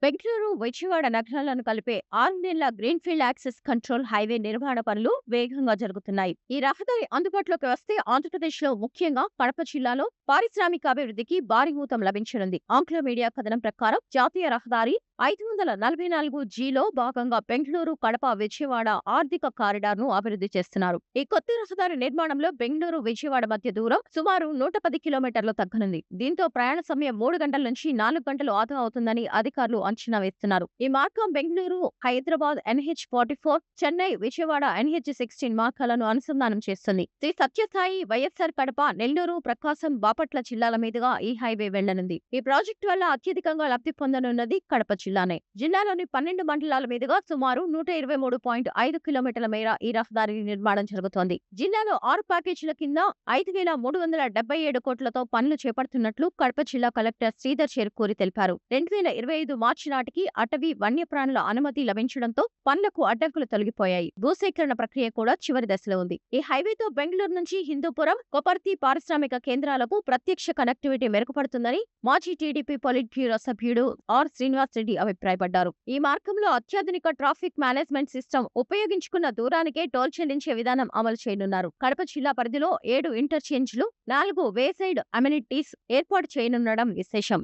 బెంగళూరు, విజయవాడ నగరాలను కలిపే 6 లేన్ల greenfield access control highway నిర్మాణ పనులు వేగంగా జరుగుతున్నాయి. ఈ రహదారి అందుబాటులోకి వస్తే ఆంధ్రప్రదేశ్‌లో ముఖ్యంగా కడప జిల్లాలో పారిశ్రామిక అభివృద్ధికి భారీ ఊతం లభించనుంది. ఆంగ్ల మీడియా కథనం ప్రకారం జాతీయ రహదారి 544 లో భాగంగా బెంగళూరు, కడప, విజయవాడ ఆర్థిక కారిడార్‌ను అభివృద్ధి చేస్తున్నారు. ఈ కొత్త రహదారి నిర్మాణంలో బెంగళూరు, విజయవాడ మధ్య దూరం సుమారు 110 కిలోమీటర్లు తగ్గనుంది. దీంతో ప్రయాణ సమయం 3 గంటల నుంచి 4 గంటలు ఆదా అవుతుందని అధికారులు అంచనా వేస్తున్నారు. ఈ మార్గం బెంగళూరు, హైదరాబాద్ NH-44, చెన్నై, విజయవాడ NH-16 మార్గాలను అనుసంధానం చేస్తుంది. శ్రీ సత్యసాయి, వైఎస్ఆర్ కడప, నెల్లూరు, ప్రకాశం, బాపట్ల జిల్లాల మీదుగా ఈ హైవే వెళ్లనుంది. ఈ ప్రాజెక్టు వల్ల అత్యధికంగా లబ్ధి పొందనున్నది కడప జిల్లానే. జిల్లాలోని 12 మండలాల మీదుగా సుమారు 123.5 కిలోమీటర్ల మేర ఈ రహదారి నిర్మాణం జరుగుతోంది. జిల్లాలో 6 ప్యాకేజీల కింద 5,377 కోట్లతో పనులు చేపడుతున్నట్లు కడప జిల్లా కలెక్టర్ శ్రీధర్ చెరుకూరి తెలిపారు. 2025 మార్చి నాటికి అటవీ, వన్యప్రాణుల అనుమతి లభించడంతో పనులకు అడ్డంకులు తొలగిపోయాయి. భూసేకరణ ప్రక్రియ కూడా చివరి దశలో ఉంది. ఈ హైవేతో బెంగళూరు నుంచి హిందూపురం, కొపర్తి పారిశ్రామిక కేంద్రాలకు ప్రత్యక్ష కనెక్టివిటీ మెరుగుపడుతుందని మాజీ టీడీపీ పొలిట్ బ్యూరో సభ్యుడు ఆర్. శ్రీనివాస్ రెడ్డి అభిప్రాయపడ్డారు. ఈ మార్గంలో అత్యాధునిక ట్రాఫిక్ మేనేజ్మెంట్ సిస్టమ్ ఉపయోగించుకున్న దూరానికే టోల్ చెల్లించే విధానం అమలు చేయనున్నారు. కడప జిల్లా పరిధిలో 7 ఇంటర్చేంజ్లు, 4 వేసైడ్ అమ్యూనిటీస్ ఏర్పాటు చేయనుండడం విశేషం.